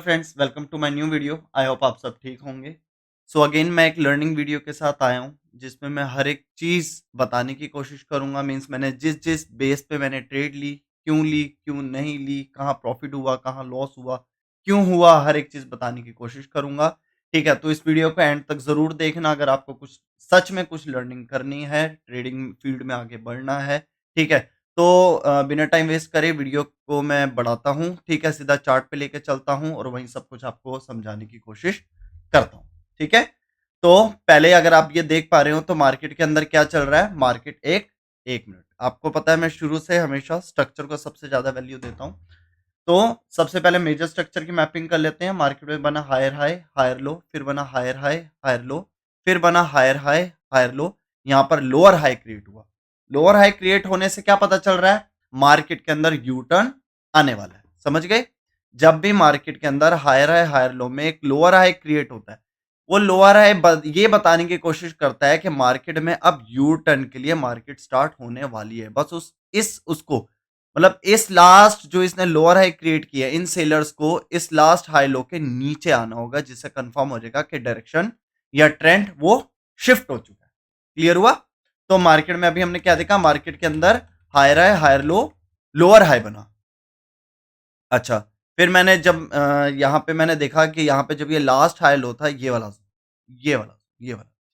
Friends, welcome to my new video. I hope आप सब ठीक होंगे। सो अगेन मैं एक लर्निंग वीडियो के साथ आया हूँ, जिसमें मैं हर एक चीज़ बताने की कोशिश करूँगा। मीन्स मैंने जिस जिस बेस पे मैंने ट्रेड ली, क्यों नहीं ली, कहाँ प्रॉफिट हुआ, कहाँ लॉस हुआ, क्यों हुआ, हर एक चीज़ बताने की कोशिश करूँगा। ठीक है, तो इस वीडियो को एंड तक ज़रूर देखना अगर आपको कुछ सच में कुछ लर्निंग करनी है, ट्रेडिंग फील्ड में आगे बढ़ना है। ठीक है, तो बिना टाइम वेस्ट करे वीडियो को मैं बढ़ाता हूँ, ठीक है? सीधा चार्ट पे लेके चलता हूँ और वहीं सब कुछ आपको समझाने की कोशिश करता हूँ, ठीक है? तो पहले अगर आप ये देख पा रहे हो तो मार्केट के अंदर क्या चल रहा है? मार्केट 1 मिनट आपको पता है मैं शुरू से हमेशा स्ट्रक्चर को सबसे ज़्यादा वैल्यू देता हूँ। तो सबसे पहले मेजर स्ट्रक्चर की मैपिंग कर लेते हैं। मार्केट में बना हायर हाई, हायर लो, फिर बना हायर हाई, हायर लो, फिर बना हायर हाई, हायर लो। यहाँ पर लोअर हाई क्रिएट हुआ। लोअर हाई क्रिएट होने से क्या पता चल रहा है? मार्केट के अंदर यू टर्न आने वाला है। समझ गए? जब भी मार्केट के अंदर हायर हाई, हायर लो में एक लोअर हाई क्रिएट होता है, वो लोअर हाई ये बताने की कोशिश करता है कि मार्केट में अब यू टर्न के लिए मार्केट स्टार्ट होने वाली है। बस उस इस उसको मतलब इस लास्ट जो इसने लोअर हाई क्रिएट किया है, इन सेलर्स को इस लास्ट हाई लो के नीचे आना होगा, जिससे कंफर्म हो जाएगा कि डायरेक्शन या ट्रेंड वो शिफ्ट हो चुका है। क्लियर हुआ? तो मार्केट में अभी हमने क्या देखा? मार्केट के अंदर higher high, higher low, lower high बना। अच्छा, फिर मैंने जब यहाँ पे मैंने देखा कि यहाँ पे जब ये लास्ट हाई लो था, ये वाला,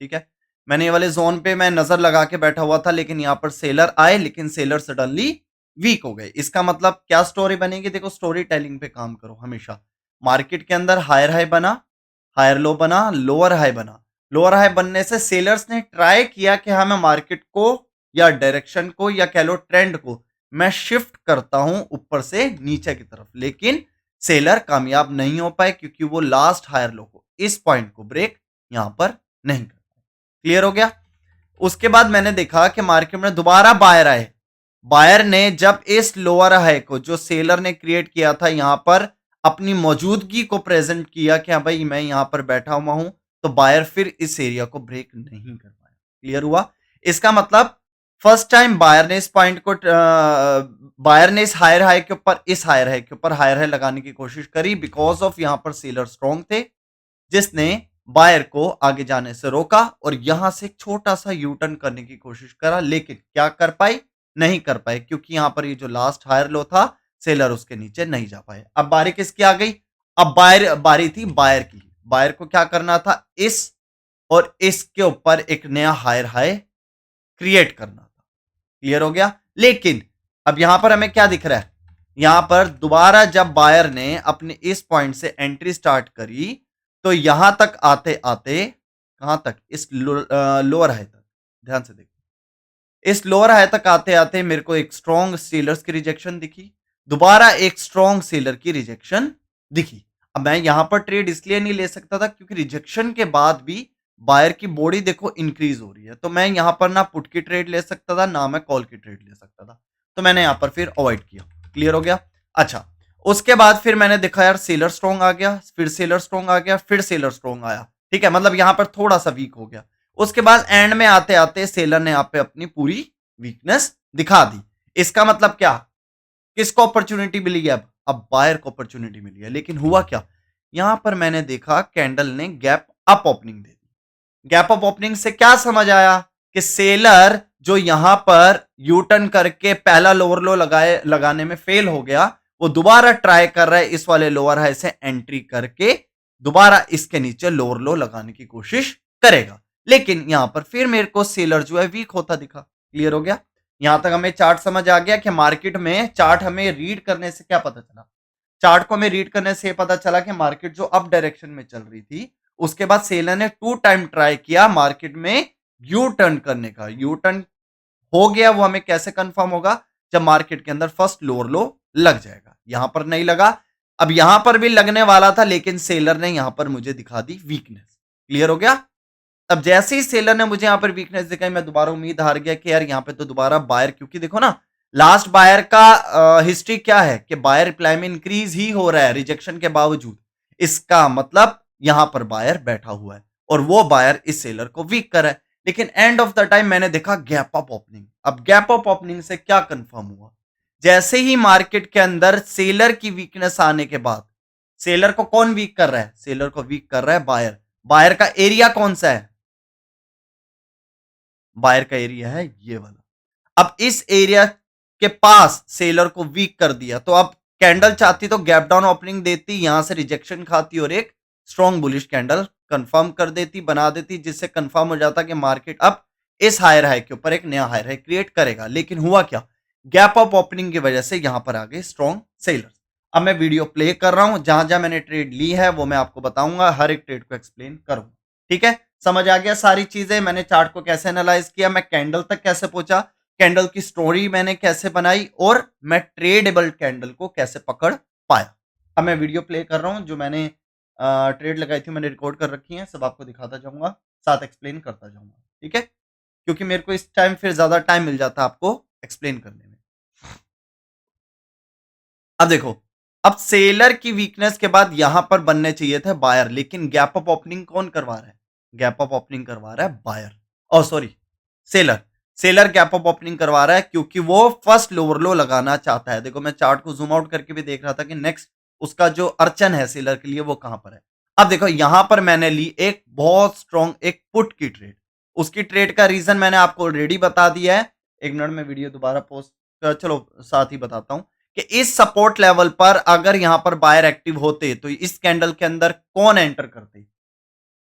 ठीक है? मैंने ये वाले ज़ोन पे मैं नज़र लगा के बैठा हुआ था, लेकिन यहाँ पर सेलर आए, लेकिन सेलर सडनली वीक हो गए। इसका मतलब क्या स्टोरी बनेगी? देखो, स्टोरी टेलिंग पे काम करो हमेशा। मार्केट के अंदर हायर हाई बना, हायर लो बना, लोअर हाई बना। लोअर हाई बनने से सेलर्स ने ट्राई किया कि हाँ, मैं मार्केट को या डायरेक्शन को या कह लो ट्रेंड को मैं शिफ्ट करता हूं ऊपर से नीचे की तरफ, लेकिन सेलर कामयाब नहीं हो पाए क्योंकि वो लास्ट हायर लो को इस पॉइंट को ब्रेक यहां पर नहीं कर पाए। क्लियर हो गया? उसके बाद मैंने देखा कि मार्केट में दोबारा बायर आए। बायर ने जब इस लोअर हाई को जो सेलर ने क्रिएट किया था यहां पर अपनी मौजूदगी को प्रेजेंट किया कि हाँ भाई मैं यहां पर बैठा हुआ हूं, तो बायर फिर इस एरिया को ब्रेक नहीं कर पाया। क्लियर हुआ? इसका मतलब फर्स्ट टाइम बायर ने इस पॉइंट को बायर ने इस हायर हाई के ऊपर हायर हाई के ऊपर हायर हाई लगाने की कोशिश करी, बिकॉज ऑफ यहां पर सेलर स्ट्रॉन्ग थे, जिसने बायर को आगे जाने से रोका और यहां से एक छोटा सा यू टर्न करने की कोशिश करा, लेकिन क्या कर पाई? नहीं कर पाए, क्योंकि यहां पर ये जो लास्ट हायर लो था, सेलर उसके नीचे नहीं जा पाए। अब बारी किसकी आ गई? अब बारी थी बायर की। बायर को क्या करना था? इस और इसके ऊपर एक नया हायर हाई क्रिएट करना था। क्लियर हो गया? लेकिन अब यहां पर हमें क्या दिख रहा है? यहां पर दोबारा जब बायर ने अपने इस पॉइंट से एंट्री स्टार्ट करी, तो यहां तक आते आते कहां तक? इस लोअर हाई तक। ध्यान से देखो, इस लोअर हाई तक आते आते मेरे को एक स्ट्रॉन्ग सेलर्स की रिजेक्शन दिखी, दोबारा एक स्ट्रॉन्ग सेलर की रिजेक्शन दिखी। अब मैं यहां पर ट्रेड इसलिए नहीं ले सकता था क्योंकि रिजेक्शन के बाद भी बायर की बॉडी देखो इंक्रीज हो रही है, तो मैं यहां पर ना पुट की ट्रेड ले सकता था ना मैं कॉल की ट्रेड ले सकता था, तो मैंने यहां पर फिर अवॉइड किया। क्लियर हो गया? अच्छा, उसके बाद फिर मैंने देखा यार सेलर स्ट्रॉन्ग आ गया, फिर सेलर स्ट्रॉन्ग आ गया, फिर सेलर स्ट्रॉन्ग आया। ठीक है, मतलब यहां पर थोड़ा सा वीक हो गया। उसके बाद एंड में आते आते सेलर ने यहाँ पे अपनी पूरी वीकनेस दिखा दी। इसका मतलब क्या? किसको अपॉर्चुनिटी मिली है? अब बायर को अपॉर्चुनिटी मिली है, लेकिन हुआ क्या? यहां पर मैंने देखा कैंडल ने गैप अप ओपनिंग दे दी। गैप अप ओपनिंग से क्या समझ आया? कि सेलर जो यहां पर यू टर्न करके पहला लोअर लो लगाने में फेल हो गया, वो दोबारा ट्राई कर रहा है इस वाले लोअर हाई से एंट्री करके दोबारा इसके नीचे लोअर लो लगाने की कोशिश करेगा। लेकिन यहां पर फिर मेरे को सेलर जो है वीक होता दिखा। क्लियर हो गया? यहां तक हमें चार्ट समझ आ गया कि मार्केट में चार्ट हमें रीड करने से क्या पता चला? चार्ट को हमें रीड करने से पता चला कि मार्केट जो अप डायरेक्शन में चल रही थी, उसके बाद सेलर ने 2 टाइम ट्राई किया मार्केट में यू टर्न करने का। यू टर्न हो गया, वो हमें कैसे कंफर्म होगा? जब मार्केट के अंदर फर्स्ट लोअर लो लग जाएगा। यहां पर नहीं लगा। अब यहां पर भी लगने वाला था, लेकिन सेलर ने यहां पर मुझे दिखा दी वीकनेस। क्लियर हो गया? अब जैसे ही सेलर ने मुझे यहाँ पर वीकनेस दिखाई, मैं दोबारा उम्मीद हार गया कि यार यहाँ पे तो दोबारा बायर, क्योंकि देखो ना लास्ट बायर का हिस्ट्री क्या है कि बायर रिप्लाई में इंक्रीज ही हो रहा है रिजेक्शन के बावजूद। इसका मतलब यहाँ पर बायर बैठा हुआ है और वो बायर इस सेलर को वीक कर रहा है। लेकिन एंड ऑफ द टाइम मैंने देखा गैप अप ओपनिंग। अब गैप अप ओपनिंग से क्या कंफर्म हुआ? जैसे ही मार्केट के अंदर सेलर की वीकनेस आने के बाद सेलर को कौन वीक कर रहा है? सेलर को वीक कर रहा है बायर। बायर का एरिया कौन सा है? बायर का एरिया है ये वाला। अब इस एरिया के पास सेलर को वीक कर दिया, तो अब कैंडल चाहती तो गैप डाउन ओपनिंग देती, यहां से रिजेक्शन खाती और एक स्ट्रॉन्ग बुलिश कैंडल कंफर्म कर देती, बना देती, जिससे कंफर्म हो जाता कि मार्केट अब इस हायर हाई के ऊपर एक नया हायर हाई क्रिएट करेगा। लेकिन हुआ क्या? गैप अप ओपनिंग की वजह से यहां पर आ गए स्ट्रॉन्ग सेलर्स। अब मैं वीडियो प्ले कर रहा हूं, जहां जहां मैंने ट्रेड ली है वो मैं आपको बताऊंगा, हर एक ट्रेड को एक्सप्लेन करूंगा। ठीक है, समझ आ गया सारी चीजें? मैंने चार्ट को कैसे एनालाइज किया, मैं कैंडल तक कैसे पहुंचा, कैंडल की स्टोरी मैंने कैसे बनाई, और मैं ट्रेडेबल कैंडल को कैसे पकड़ पाया। अब मैं वीडियो प्ले कर रहा हूं, जो मैंने ट्रेड लगाई थी मैंने रिकॉर्ड कर रखी है, सब आपको दिखाता जाऊंगा, साथ एक्सप्लेन करता जाऊंगा। ठीक है, क्योंकि मेरे को इस टाइम फिर ज्यादा टाइम मिल जाता आपको एक्सप्लेन करने में। अब देखो, अब सेलर की वीकनेस के बाद यहां पर बनने चाहिए थे बायर, लेकिन गैप अप ओपनिंग कौन करवा रहा है? गैप अप ओपनिंग करवा रहा है बायर, और sorry seller. Seller gap up opening करवा रहा है क्योंकि वो फर्स्ट लोअर लो लगाना चाहता है। देखो मैं चार्ट को जूम आउट करके भी देख रहा था कि नेक्स्ट उसका जो अर्चन है सेलर के लिए वो कहां पर है। अब देखो यहां पर मैंने ली एक बहुत स्ट्रॉन्ग एक पुट की ट्रेड। उसकी ट्रेड का रीजन मैंने आपको ऑलरेडी बता दिया है। एक मिनट में वीडियो दोबारा पोस्ट, चलो साथ ही बताता हूं कि इस सपोर्ट लेवल पर अगर यहां पर बायर एक्टिव होते तो इस कैंडल के अंदर कौन एंटर करते?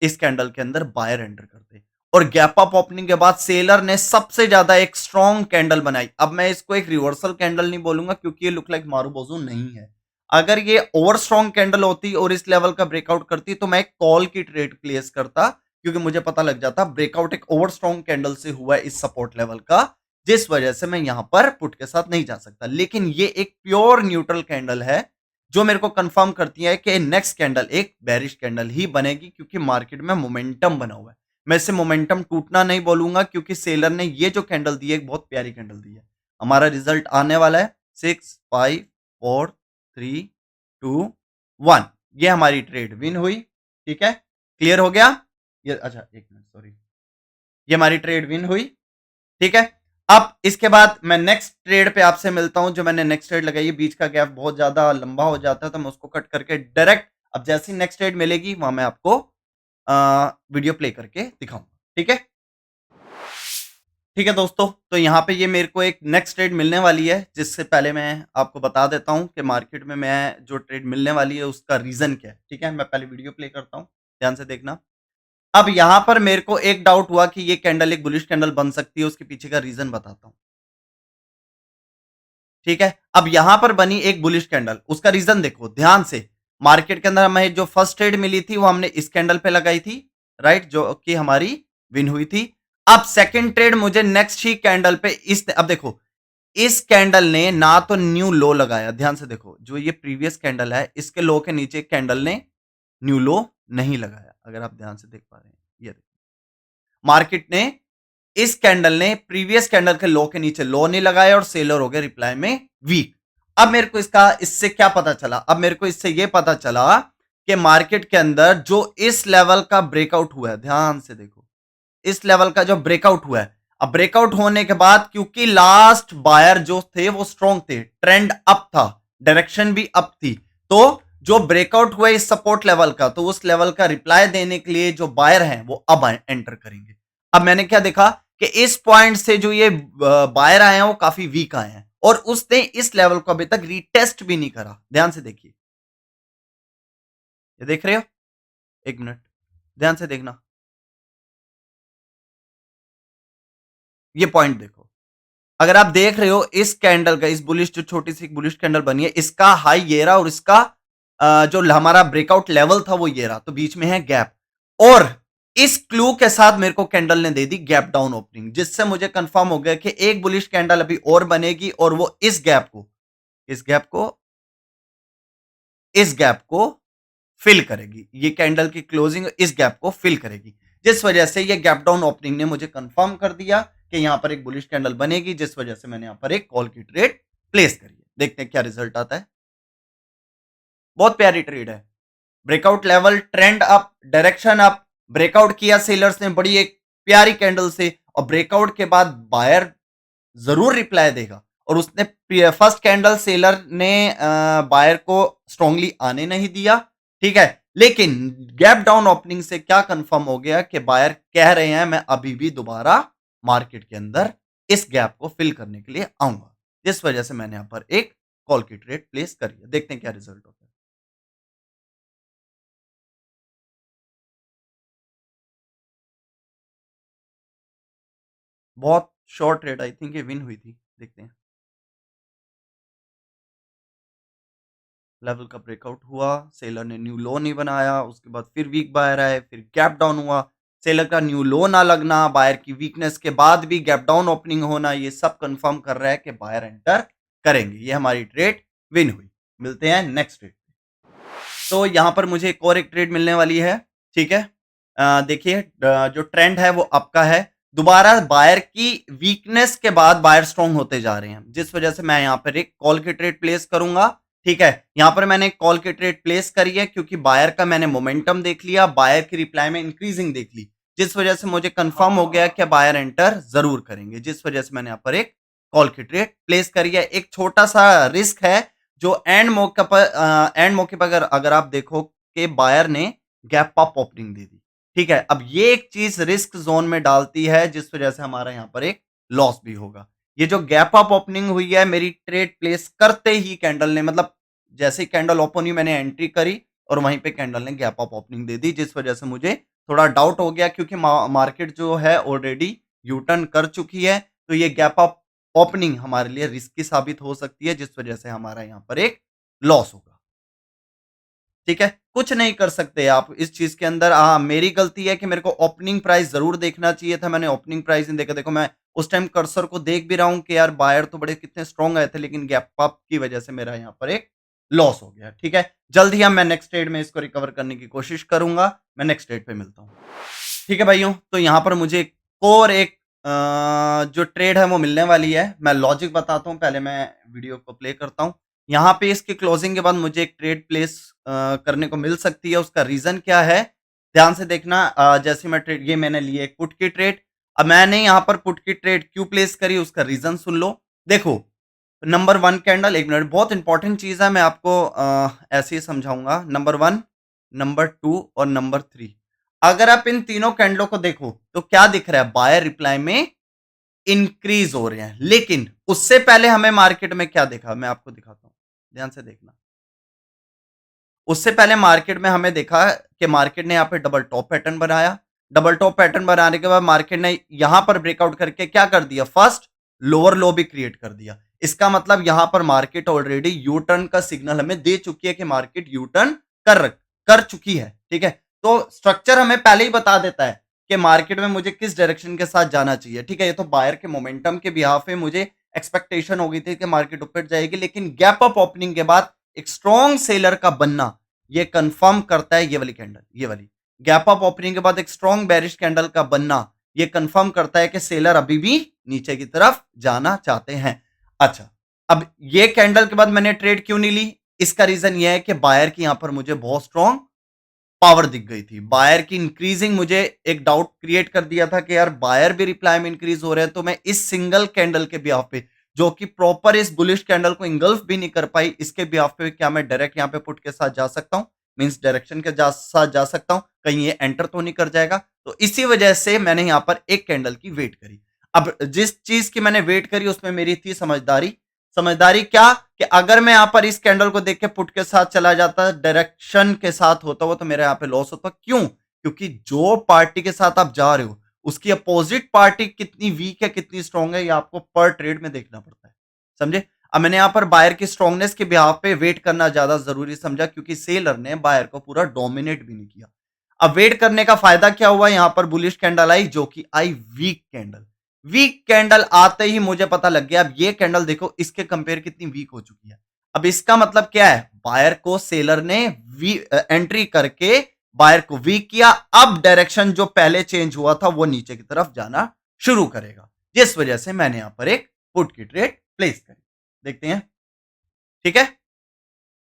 इस कैंडल के अंदर बायर एंटर करते। और गैप अप ओपनिंग के बाद सेलर ने सबसे ज्यादा एक स्ट्रॉन्ग कैंडल बनाई। अब मैं इसको एक रिवर्सल कैंडल नहीं बोलूंगा क्योंकि ये लुक लाइक मारूबोजू नहीं है। अगर ये ओवर स्ट्रॉन्ग कैंडल होती और इस लेवल का ब्रेकआउट करती तो मैं एक कॉल की ट्रेड प्लेस करता, क्योंकि मुझे पता लग जाता ब्रेकआउट एक ओवर स्ट्रॉन्ग कैंडल से हुआ है इस सपोर्ट लेवल का, जिस वजह से मैं यहां पर पुट के साथ नहीं जा सकता। लेकिन ये एक प्योर न्यूट्रल कैंडल है जो मेरे को कंफर्म करती है कि नेक्स्ट कैंडल एक बेरिश कैंडल ही बनेगी, क्योंकि मार्केट में मोमेंटम बना हुआ है। मैं इसे मोमेंटम टूटना नहीं बोलूंगा क्योंकि सेलर ने ये जो कैंडल दी है एक बहुत प्यारी कैंडल दी है। हमारा रिजल्ट आने वाला है 6, 5, 4, 3, 2, 1। ये हमारी ट्रेड विन हुई। ठीक है, क्लियर हो गया ये? अच्छा एक मिनट, सॉरी, ये हमारी ट्रेड विन हुई। ठीक है, अब इसके बाद मैं नेक्स्ट ट्रेड पे आपसे मिलता हूं। जो मैंने नेक्स्ट ट्रेड लगाई है, बीच का गैप बहुत ज्यादा लंबा हो जाता है तो मैं उसको कट करके डायरेक्ट अब जैसी नेक्स्ट ट्रेड मिलेगी वहां मैं आपको वीडियो प्ले करके दिखाऊंगा। ठीक है, ठीक है दोस्तों, तो यहाँ पे ये मेरे को एक नेक्स्ट ट्रेड मिलने वाली है, जिससे पहले मैं आपको बता देता हूँ कि मार्केट में मैं जो ट्रेड मिलने वाली है उसका रीजन क्या है। ठीक है, मैं पहले वीडियो प्ले करता हूँ, ध्यान से देखना। अब यहां पर मेरे को एक डाउट हुआ कि ये कैंडल एक बुलिश कैंडल बन सकती है, उसके पीछे का रीजन बताता हूं। ठीक है, अब यहां पर बनी एक बुलिश कैंडल, उसका रीजन देखो ध्यान से। मार्केट के अंदर हमें जो फर्स्ट ट्रेड मिली थी वो हमने इस कैंडल पे लगाई थी, राइट, जो कि हमारी विन हुई थी। अब सेकंड ट्रेड मुझे नेक्स्ट ही कैंडल पे इस, अब देखो इस कैंडल ने ना तो न्यू लो लगाया, ध्यान से देखो, जो ये प्रीवियस कैंडल है इसके लो के नीचे कैंडल ने न्यू लो नहीं लगाया। अगर आप ध्यान से देख पा रहे हैं, ये देखो मार्केट ने, इस कैंडल ने प्रीवियस कैंडल के लो के नीचे लो नहीं लगाया और सेलर हो गया रिप्लाई में वीक। अब मेरे को इसका इससे क्या पता चला? अब मेरे को इससे यह पता चला कि मार्केट के अंदर जो इस लेवल का ब्रेकआउट हुआ है, ध्यान से देखो, इस लेवल का जो ब्रेकआउट हुआ है, अब ब्रेकआउट होने के बाद क्योंकि लास्ट बायर जो थे वो स्ट्रॉन्ग थे, ट्रेंड अप था, डायरेक्शन भी अप थी, तो जो ब्रेकआउट हुआ इस सपोर्ट लेवल का, तो उस लेवल का रिप्लाई देने के लिए जो बायर हैं वो अब एंटर करेंगे। अब मैंने क्या देखा कि इस पॉइंट से जो ये बायर आए हैं वो काफी वीक आए हैं और उसने इस लेवल को अभी तक रीटेस्ट भी नहीं करा। ध्यान से देखिए, ये देख रहे हो? एक मिनट, ध्यान से देखना, ये पॉइंट देखो। अगर आप देख रहे हो इस कैंडल का, इस बुलिश जो छोटी सी बुलिश कैंडल बनी है, इसका हाई ये रहा और इसका जो हमारा ब्रेकआउट लेवल था वो ये रहा, तो बीच में है गैप। और इस क्लू के साथ मेरे को कैंडल ने दे दी गैप डाउन ओपनिंग, जिससे मुझे कंफर्म हो गया कि एक बुलिश कैंडल अभी और बनेगी और वो इस गैप को, इस गैप को, इस गैप को फिल करेगी। ये कैंडल की क्लोजिंग इस गैप को फिल करेगी, जिस वजह से ये गैप डाउन ओपनिंग ने मुझे कंफर्म कर दिया कि यहां पर एक बुलिश कैंडल बनेगी, जिस वजह से मैंने यहां पर एक कॉल की ट्रेड प्लेस करी है। देखते हैं क्या रिजल्ट आता है। बहुत प्यारी ट्रेड है, breakout level, trend up, direction up, breakout किया सेलर्स ने बड़ी एक प्यारी कैंडल से, और ब्रेकआउट के बाद बायर जरूर रिप्लाई देगा। और उसने फर्स्ट कैंडल सेलर ने बायर को स्ट्रांगली आने नहीं दिया, ठीक है। लेकिन गैप डाउन ओपनिंग से क्या कंफर्म हो गया कि बायर कह रहे हैं मैं अभी भी दोबारा मार्केट के अंदर इस गैप को फिल करने के लिए आऊंगा, जिस वजह से मैंने यहां पर एक कॉल की ट्रेड प्लेस करी है। देखते हैं क्या रिजल्ट होता है। बहुत शॉर्ट ट्रेड, आई थिंक ये विन हुई थी। देखते हैं। लेवल का ब्रेकआउट हुआ, सेलर ने न्यू लो नहीं बनाया, उसके बाद फिर वीक बायर आए, फिर गैप डाउन हुआ, सेलर का न्यू लो ना लगना, बायर की वीकनेस के बाद भी गैप डाउन ओपनिंग होना, ये सब कंफर्म कर रहा है कि बायर एंटर करेंगे। ये हमारी ट्रेड विन हुई। मिलते हैं नेक्स्ट ट्रेड। तो यहाँ पर मुझे एक और एक ट्रेड मिलने वाली है। ठीक है। देखिए, जो ट्रेंड है वो आपका है। दोबारा बायर की वीकनेस के बाद बायर स्ट्रॉन्ग होते जा रहे हैं, जिस वजह से मैं यहाँ पर एक कॉल की ट्रेड प्लेस करूंगा। ठीक है। यहाँ पर मैंने एक कॉल की ट्रेड प्लेस करी है क्योंकि बायर का मैंने मोमेंटम देख लिया, बायर की रिप्लाई में इंक्रीजिंग देख ली, जिस वजह से मुझे कंफर्म हो गया कि बायर एंटर जरूर करेंगे, जिस वजह से मैंने यहाँ पर एक कॉल की ट्रेड प्लेस करी है। एक छोटा सा रिस्क है जो एंड मौके पर अगर अगर आप देखो कि बायर ने गैप अप ओपनिंग दे दी। ठीक है। अब ये एक चीज रिस्क जोन में डालती है, जिस वजह से हमारा यहाँ पर एक लॉस भी होगा। ये जो गैप अप ओपनिंग हुई है, मेरी ट्रेड प्लेस करते ही कैंडल ने, मतलब जैसे ही कैंडल ओपन हुई मैंने एंट्री करी और वहीं पे कैंडल ने गैप अप ओपनिंग दे दी, जिस वजह से मुझे थोड़ा डाउट हो गया क्योंकि मार्केट जो है ऑलरेडी यू टर्न कर चुकी है। तो ये गैप अप ओपनिंग हमारे लिए रिस्की साबित हो सकती है, जिस वजह से हमारा यहाँ पर एक लॉस होगा। ठीक है। कुछ नहीं कर सकते आप इस चीज के अंदर। हाँ, मेरी गलती है कि मेरे को ओपनिंग प्राइस जरूर देखना चाहिए था, मैंने ओपनिंग प्राइस नहीं देखा। देखो, मैं उस टाइम कर्सर को देख भी रहा हूँ कि यार बायर तो बड़े कितने स्ट्रॉन्ग आए थे, लेकिन गैप अप की वजह से मेरा यहाँ पर एक लॉस हो गया। ठीक है। जल्द ही हम मैं नेक्स्ट ट्रेड में इसको रिकवर करने की कोशिश करूंगा। मैं नेक्स्ट ट्रेड पे मिलता हूँ। ठीक है भाइयों, तो यहाँ पर मुझे एक और एक जो ट्रेड है वो मिलने वाली है। मैं लॉजिक बताता हूँ, पहले मैं वीडियो को प्ले करता हूँ। यहाँ पे इसकी क्लोजिंग के बाद मुझे एक ट्रेड प्लेस करने को मिल सकती है। उसका रीजन क्या है, ध्यान से देखना। जैसे मैं ट्रेड, ये मैंने ली एक पुट की ट्रेड। अब मैंने यहाँ पर पुट की ट्रेड क्यों प्लेस करी, उसका रीजन सुन लो। देखो, नंबर वन कैंडल, एक मिनट, बहुत इंपॉर्टेंट चीज है, मैं आपको ऐसे ही समझाऊंगा। नंबर वन, नंबर टू और नंबर थ्री, अगर आप इन तीनों कैंडलों को देखो तो क्या दिख रहा है, बायर रिप्लाई में इंक्रीज हो रहे हैं। लेकिन उससे पहले हमें मार्केट में क्या देखा, मैं आपको दिखाता हूं, ध्यान से देखना। उससे पहले मार्केट में हमें देखा कि मार्केट ने यहाँ पे डबल टॉप पैटर्न बनाया। डबल टॉप पैटर्न बनाने के बाद मार्केट ने यहां पर ब्रेकआउट करके क्या कर दिया, फर्स्ट लोअर लो भी क्रिएट कर दिया। इसका मतलब यहां पर मार्केट ऑलरेडी यू टर्न का सिग्नल हमें दे चुकी है कि मार्केट यू टर्न कर कर चुकी है। ठीक है। तो स्ट्रक्चर हमें पहले ही बता देता है कि मार्केट में मुझे किस डायरेक्शन के साथ जाना चाहिए। ठीक है। ये तो बायर के मोमेंटम के बिहाफ पे मुझे एक्सपेक्टेशन हो गई थी कि मार्केट ऊपर जाएगी, लेकिन गैप अप ओपनिंग के बाद एक स्ट्रॉन्ग सेलर का बनना ये कंफर्म करता है, ये वाली कैंडल, ये वाली गैप अप ओपनिंग के बाद एक स्ट्रॉन्ग बेरिश कैंडल का बनना ये कंफर्म करता है कि सेलर अभी भी नीचे की तरफ जाना चाहते हैं। अच्छा, अब ये कैंडल के बाद मैंने ट्रेड क्यों नहीं ली, इसका रीजन ये है कि बायर की यहां पर मुझे बहुत स्ट्रॉन्ग पावर दिख गई थी। बायर की इंक्रीजिंग मुझे एक डाउट क्रिएट कर दिया था कि यार बायर भी रिप्लाई में इंक्रीज हो रहे हैं। तो मैं इस सिंगल कैंडल के बिहाफ पे, जो कि प्रॉपर इस बुलिश कैंडल को इंगल्फ भी नहीं कर पाई, इसके बिहाफ पे क्या मैं डायरेक्ट यहाँ पे पुट के साथ जा सकता हूँ, मींस डायरेक्शन के साथ जा सकता हूँ, कहीं ये एंटर तो नहीं कर जाएगा। तो इसी वजह से मैंने यहाँ पर एक कैंडल की वेट करी। अब जिस चीज की मैंने वेट करी उसमें मेरी थी समझदारी। समझदारी क्या, कि अगर मैं यहां पर इस कैंडल को देख के पुट के साथ चला जाता, डायरेक्शन के साथ होता हुआ, तो मेरा यहां पे लॉस होता। क्यों, क्योंकि जो पार्टी के साथ आप जा रहे हो उसकी अपोजिट पार्टी कितनी वीक है कितनी स्ट्रांग है, ये आपको पर ट्रेड में देखना पड़ता है। समझे। अब मैंने यहां पर बायर की स्ट्रांगनेस के बिहाफ पे वेट करना ज्यादा जरूरी समझा, क्योंकि सेलर ने बायर को पूरा डोमिनेट भी नहीं किया। अब वेट करने का फायदा क्या हुआ, यहां पर बुलिश कैंडल आई जो कि आई वीक कैंडल। वीक कैंडल आते ही मुझे पता लग गया, अब ये कैंडल देखो इसके कंपेयर कितनी वीक हो चुकी है। अब इसका मतलब क्या है, बायर को सेलर ने एंट्री करके बायर को वीक किया। अब डायरेक्शन जो पहले चेंज हुआ था वो नीचे की तरफ जाना शुरू करेगा, जिस वजह से मैंने यहां पर एक पुट की ट्रेड प्लेस करी। देखते हैं। ठीक है।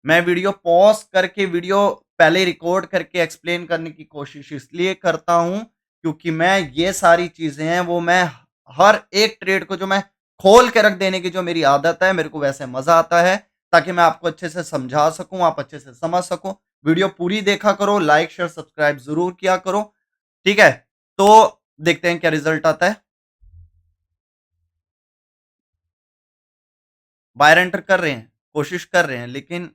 मैं वीडियो पॉज करके वीडियो पहले रिकॉर्ड करके एक्सप्लेन करने की कोशिश इसलिए करता हूं क्योंकि मैं ये सारी चीजें हैं वो मैं हर एक ट्रेड को जो मैं खोल के रख देने की जो मेरी आदत है, मेरे को वैसे मजा आता है, ताकि मैं आपको अच्छे से समझा सकूं, आप अच्छे से समझ सको। वीडियो पूरी देखा करो, लाइक शेयर सब्सक्राइब जरूर किया करो, ठीक है। तो देखते हैं क्या रिजल्ट आता है। बायर एंटर कर रहे हैं, कोशिश कर रहे हैं, लेकिन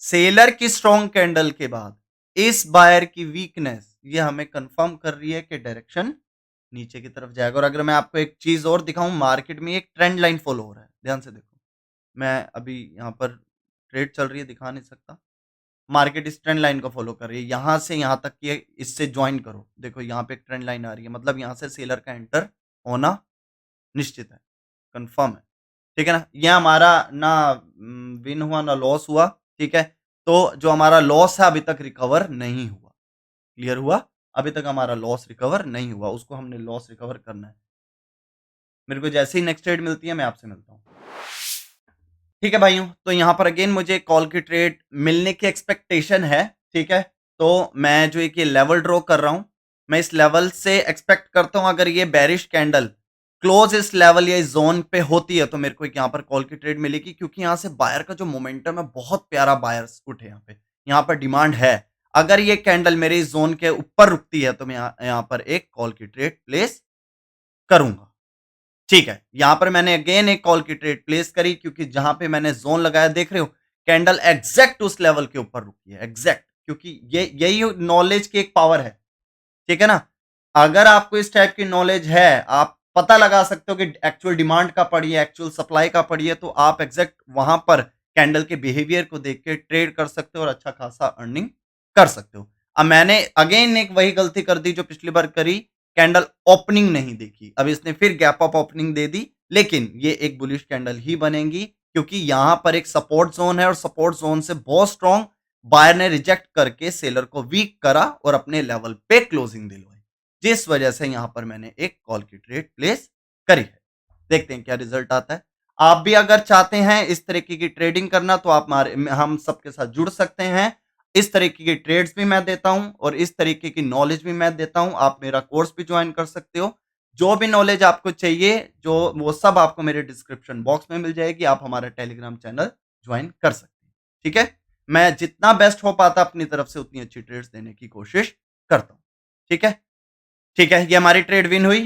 सेलर की स्ट्रॉन्ग कैंडल के बाद इस बायर की वीकनेस ये हमें कंफर्म कर रही है कि डायरेक्शन नीचे की तरफ जाएगा। और अगर मैं आपको एक चीज और दिखाऊं, मार्केट में एक ट्रेंड लाइन फॉलो हो रहा है, ध्यान से देखो। मैं अभी यहाँ पर ट्रेड चल रही है, दिखा नहीं सकता। मार्केट इस ट्रेंड लाइन को फॉलो कर रही है, यहां से यहां तक की इससे ज्वाइन करो। देखो यहाँ पे एक ट्रेंड लाइन आ रही है, मतलब यहाँ से सेलर का एंटर होना निश्चित है, कंफर्म है, ठीक है ना। ये हमारा ना विन हुआ ना लॉस हुआ, ठीक है। तो जो हमारा लॉस है अभी तक रिकवर नहीं हुआ, क्लियर हुआ। अभी तक हमारा लॉस रिकवर नहीं हुआ, उसको हमने लॉस रिकवर करना है। मेरे को जैसे ही नेक्स्ट ट्रेड मिलती है मैं आपसे मिलता हूँ, ठीक है भाइयों। तो यहाँ पर अगेन मुझे कॉल की ट्रेड मिलने की एक्सपेक्टेशन है, ठीक है। तो मैं जो एक ये लेवल ड्रॉ कर रहा हूँ, मैं इस लेवल से एक्सपेक्ट करता हूँ अगर ये बेरिश कैंडल क्लोज इस लेवल या इस जोन पे होती है तो मेरे को एक यहाँ पर कॉल की ट्रेड मिलेगी, क्योंकि यहाँ से बायर का जो मोमेंटम है बहुत प्यारा बायर्स उठे यहाँ पर डिमांड है। अगर ये कैंडल मेरे इस जोन के ऊपर रुकती है तो मैं यहाँ पर एक कॉल की ट्रेड प्लेस करूंगा, ठीक है। यहां पर मैंने अगेन एक कॉल की ट्रेड प्लेस करी, क्योंकि जहां पे मैंने जोन लगाया देख रहे हो कैंडल एग्जैक्ट उस लेवल के ऊपर रुकी है, एग्जैक्ट, क्योंकि ये यही नॉलेज की एक पावर है, ठीक है ना। अगर आपको इस टाइप की नॉलेज है, आप पता लगा सकते हो कि एक्चुअल डिमांड का पड़ी है, एक्चुअल सप्लाई का पड़ी है, तो आप एग्जैक्ट वहां पर कैंडल के बिहेवियर को देख के ट्रेड कर सकते हो और अच्छा खासा अर्निंग कर सकते हो। अब मैंने अगेन एक वही गलती कर दी जो पिछली बार करी, कैंडल ओपनिंग नहीं देखी। अब इसने फिर गैप अप ओपनिंग दे दी, लेकिन ये एक बुलिश कैंडल ही बनेगी, क्योंकि यहां पर एक सपोर्ट जोन है और सपोर्ट जोन से बहुत स्ट्रॉन्ग बायर ने रिजेक्ट करके सेलर को वीक करा और अपने लेवल पे क्लोजिंग दिलवाई, जिस वजह से यहां पर मैंने एक कॉल की ट्रेड प्लेस करी है। देखते हैं क्या रिजल्ट आता है। आप भी अगर चाहते हैं इस तरीके की ट्रेडिंग करना तो आप हम सबके साथ जुड़ सकते हैं। इस तरीके की ट्रेड्स भी मैं देता हूं और इस तरीके की नॉलेज भी मैं देता हूं। आप मेरा कोर्स भी ज्वाइन कर सकते हो। जो भी नॉलेज आपको चाहिए, जो वो सब आपको मेरे डिस्क्रिप्शन बॉक्स में मिल जाएगी। आप हमारा टेलीग्राम चैनल ज्वाइन कर सकते हैं, ठीक है। मैं जितना बेस्ट हो पाता अपनी तरफ से उतनी अच्छी ट्रेड्स देने की कोशिश करता हूं, ठीक है। ठीक है, ये हमारी ट्रेड विन हुई।